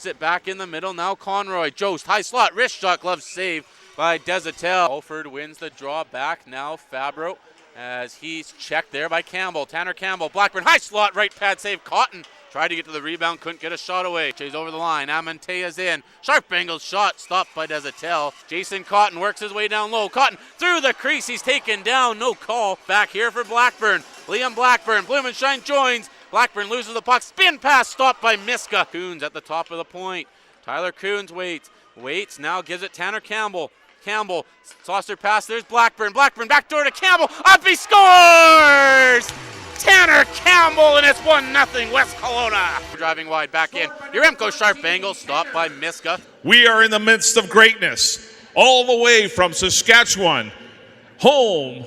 puts it back in the middle. Now Conroy, Jost, high slot, wrist shot, glove save by Desatel. Alford wins the draw back. Now Fabro as he's checked there by Campbell. Tanner Campbell, Blackburn, high slot, right pad save. Cotton tried to get to the rebound, couldn't get a shot away. Chase over the line, Amantea's in. Sharp angle shot, stopped by Desatel. Jason Cotton works his way down low. Cotton through the crease, he's taken down, no call. Back here for Blackburn. Liam Blackburn, Blumenschein joins. Blackburn loses the puck, spin pass, stopped by Miska. Coons at the top of the point. Tyler Coons waits, now gives it Tanner Campbell. Campbell, saucer pass, there's Blackburn. Blackburn, backdoor to Campbell, up he scores! Tanner Campbell, and it's 1-0 West Kelowna. Driving wide, back in. Yaremko, sharp angle, stopped by Miska. We are in the midst of greatness, all the way from Saskatchewan, home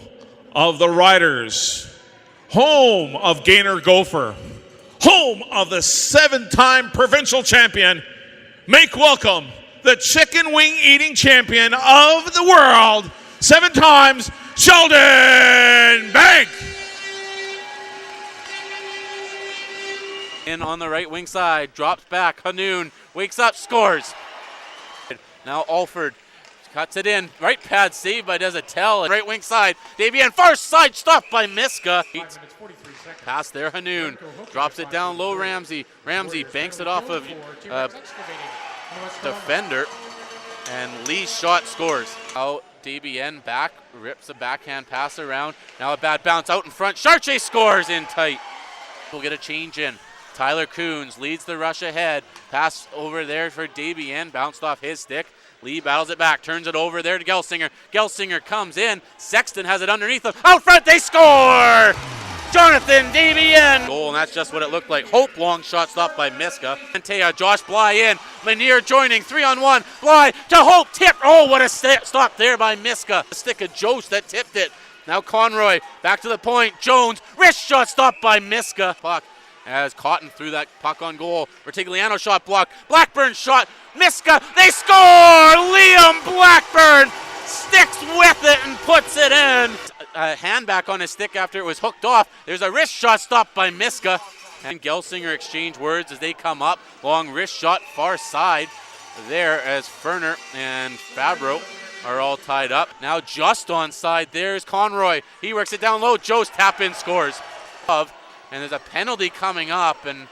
of the Riders, home of Gaynor Gopher, home of the 7-time provincial champion. Make welcome the chicken wing eating champion of the world, 7 times, Sheldon Bank. In on the right wing side, drops back, Hanoun wakes up, scores. Now Alford cuts it in, right pad saved by Desatel. Right wing side, Davian far side, stopped by Miska. Pass there, Hanoun drops it down low, Ramsey banks it off of defender, and Lee's shot scores. Out, DBN back, rips a backhand pass around. Now a bad bounce out in front. Charche scores in tight. We'll get a change in. Tyler Coons leads the rush ahead. Pass over there for DBN, bounced off his stick. Lee battles it back, turns it over there to Gelsinger. Gelsinger comes in. Sexton has it underneath them. Out front, they score! Jonathan Davian. Goal, and that's just what it looked like. Hope, long shot stopped by Miska. Antea, Josh Bly in. Lanier joining, 3-on-1. Bly to Hope, tip. Oh, what a stop there by Miska. The stick of Jost that tipped it. Now Conroy, back to the point. Jones, wrist shot stopped by Miska. Puck as Cotton threw that puck on goal. Vertigliano shot blocked. Blackburn shot. Miska, they score! Liam Blackburn sticks with it and puts it in. A hand back on his stick after it was hooked off. There's a wrist shot stopped by Miska. And Gelsinger exchange words as they come up. Long wrist shot far side there as Ferner and Fabro are all tied up. Now just on side there's Conroy. He works it down low. Joe's tap in scores. And there's a penalty coming up, and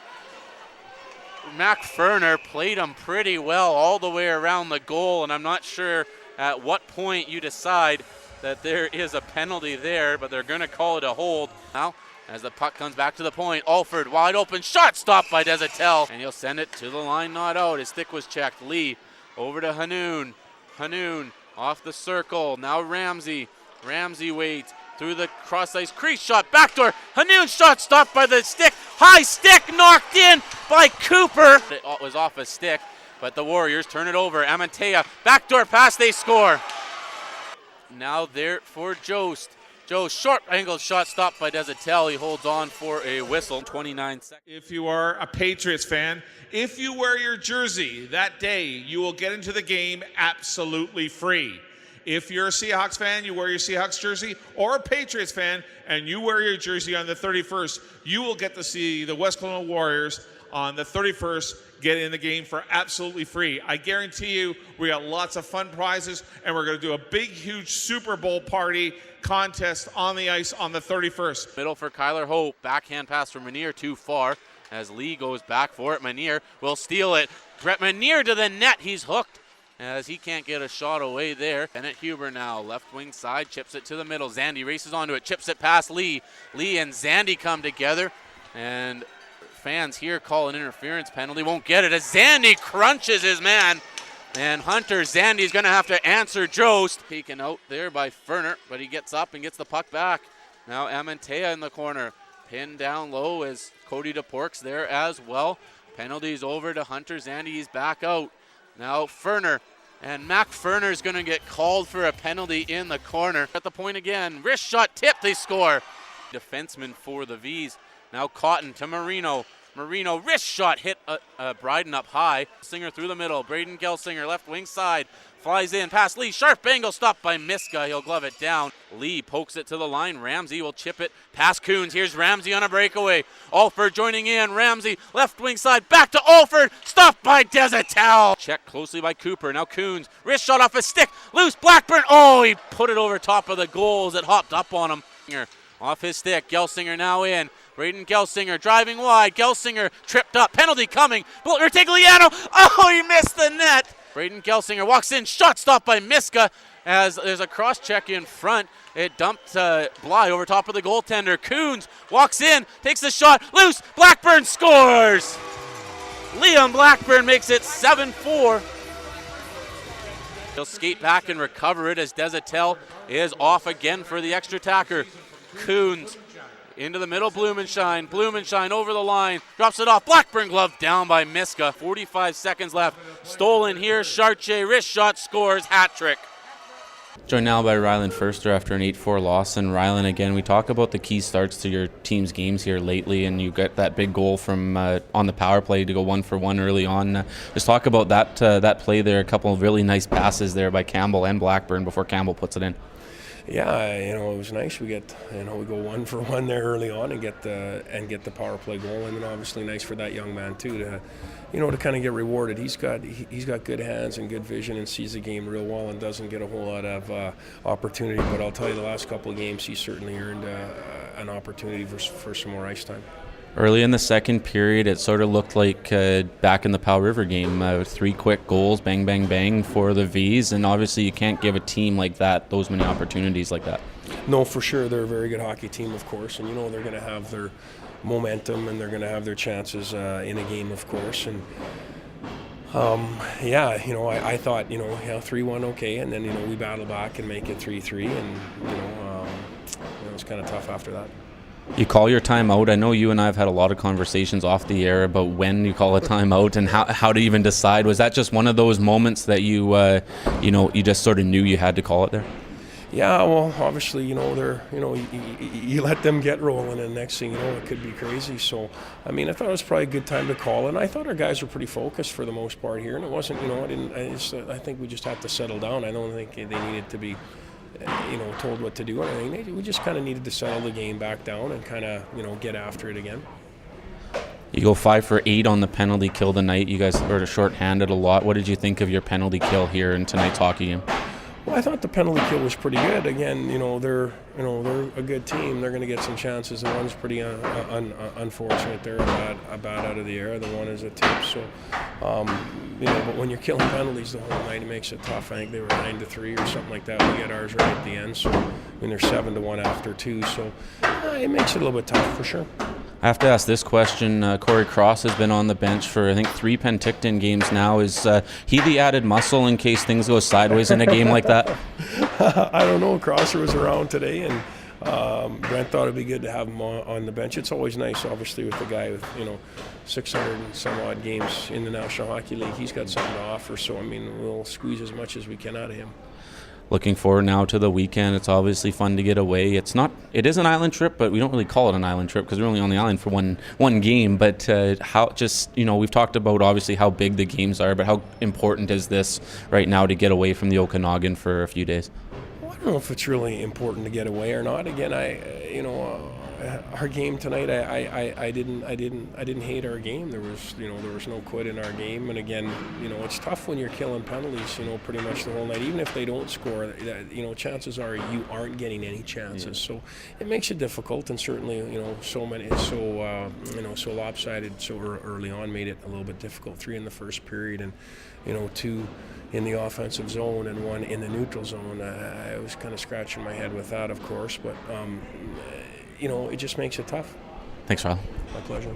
Mac Ferner played him pretty well all the way around the goal, and I'm not sure at what point you decide that there is a penalty there, but they're going to call it a hold. Now, as the puck comes back to the point, Alford wide open, shot stopped by Desatel, and he'll send it to the line, not out. His stick was checked. Lee over to Hanoun. Hanoun off the circle. Now Ramsey waits. Through the cross-ice crease shot, backdoor. Hanoun shot stopped by the stick. High stick knocked in by Cooper. It was off a stick, but the Warriors turn it over. Amantea, backdoor pass, they score. Now there for Jost. Jost, short angle shot stopped by Desatel. He holds on for a whistle. 29 seconds. If you are a Patriots fan, if you wear your jersey that day, you will get into the game absolutely free. If you're a Seahawks fan, you wear your Seahawks jersey, or a Patriots fan, and you wear your jersey on the 31st, you will get to see the West Kelowna Warriors on the 31st get in the game for absolutely free. I guarantee you we got lots of fun prizes, and we're going to do a big, huge Super Bowl party contest on the ice on the 31st. Middle for Kyler Hope. Backhand pass from Manier too far as Lee goes back for it. Manier will steal it. Brett Manier to the net. He's hooked, as he can't get a shot away there. Bennett Huber now, left wing side, chips it to the middle. Zandy races onto it, chips it past Lee. Lee and Zandy come together, and fans here call an interference penalty. Won't get it as Zandy crunches his man. And Hunter Zandy's going to have to answer Jost. Taken out there by Ferner, but he gets up and gets the puck back. Now Amantea in the corner. Pinned down low as Cody DePork's there as well. Penalties over to Hunter Zandy. He's back out. Now Ferner, and Mac Ferner is going to get called for a penalty in the corner. At the point again, wrist shot tip, they score. Defenseman for the Vees. Now Cotton to Marino. Marino wrist shot hit Bryden up high. Singer through the middle. Braden Gelsinger left wing side. Flies in past Lee. Sharp angle stopped by Miska. He'll glove it down. Lee pokes it to the line. Ramsey will chip it past Coons. Here's Ramsey on a breakaway. Alford joining in. Ramsey left wing side. Back to Alford. Stopped by Desatel. Checked closely by Cooper. Now Coons. Wrist shot off his stick. Loose. Blackburn. Oh, he put it over top of the goal as it hopped up on him. Off his stick. Gelsinger now in. Braden Gelsinger driving wide. Gelsinger tripped up. Penalty coming. Rutigliano. Oh, he missed the net. Braden Gelsinger walks in. Shot stopped by Miska as there's a cross check in front. It dumped Bly over top of the goaltender. Coons walks in. Takes the shot. Loose. Blackburn scores. Liam Blackburn makes it 7-4. He'll skate back and recover it as Desatel is off again for the extra attacker. Coons into the middle, Blumenshine. Blumenshine over the line, drops it off. Blackburn glove down by Miska. 45 seconds left. Stolen here. Chartier wrist shot scores. Hat trick. Joined now by Ryland Firster after an 8-4 loss. And Ryland, again, we talk about the key starts to your team's games here lately, and you get that big goal from on the power play to go 1-for-1 early on. Just talk about that play there. A couple of really nice passes there by Campbell and Blackburn before Campbell puts it in. Yeah, it was nice. We get, we go 1-for-1 there early on and get the power play goal, and then obviously nice for that young man too to kind of get rewarded. He's got good hands and good vision and sees the game real well and doesn't get a whole lot of opportunity. But I'll tell you, the last couple of games he's certainly earned an opportunity for some more ice time. Early in the second period, it sort of looked like back in the Powell River game, 3 quick goals, bang, bang, bang for the Vees, and obviously you can't give a team like that those many opportunities like that. No, for sure. They're a very good hockey team, of course, and they're going to have their momentum and they're going to have their chances in a game, of course. And I thought 3-1 okay, and then we battle back and make it 3-3, and it was kind of tough after that. You call your timeout. I know you and I have had a lot of conversations off the air about when you call a timeout and how to even decide. Was that just one of those moments that you just sort of knew you had to call it there? Yeah, well, obviously, you let them get rolling, and next thing you know, it could be crazy. So, I thought it was probably a good time to call, and I thought our guys were pretty focused for the most part here, and it wasn't, I think we just had to settle down. I don't think they needed to be told what to do or anything. We just kind of needed to settle the game back down and kind of, get after it again. You go 5 for 8 on the penalty kill tonight. You guys were short-handed a lot. What did you think of your penalty kill here in tonight's hockey game? Well, I thought the penalty kill was pretty good. Again, they're a good team. They're going to get some chances. The one's pretty unfortunate there, a bat out of the air. The one is a tip. So, but when you're killing penalties the whole night, it makes it tough. I think they were 9-3 or something like that. We get ours right at the end. So, they're 7-1 after 2. So, it makes it a little bit tough for sure. I have to ask this question. Corey Cross has been on the bench for, I think, 3 Penticton games now. Is he the added muscle in case things go sideways in a game like that? I don't know. Crosser was around today, and Brent thought it'd be good to have him on the bench. It's always nice, obviously, with the guy with 600 and some odd games in the National Hockey League. He's got something to offer, so we'll squeeze as much as we can out of him. Looking forward now to the weekend. It's obviously fun to get away. It is an island trip, but we don't really call it an island trip because we're only on the island for one game. But we've talked about obviously how big the games are, but how important is this right now to get away from the Okanagan for a few days? Well, I don't know if it's really important to get away or not. Again, our game tonight, I didn't hate our game. There was no quit in our game, and again, it's tough when you're killing penalties, pretty much the whole night. Even if they don't score, chances are you aren't getting any chances. Yeah. So it makes it difficult, and certainly, so lopsided so early on made it a little bit difficult. 3 in the first period, and 2 in the offensive zone and 1 in the neutral zone. I was kind of scratching my head with that, of course, but. It just makes it tough. Thanks, Riley. My pleasure.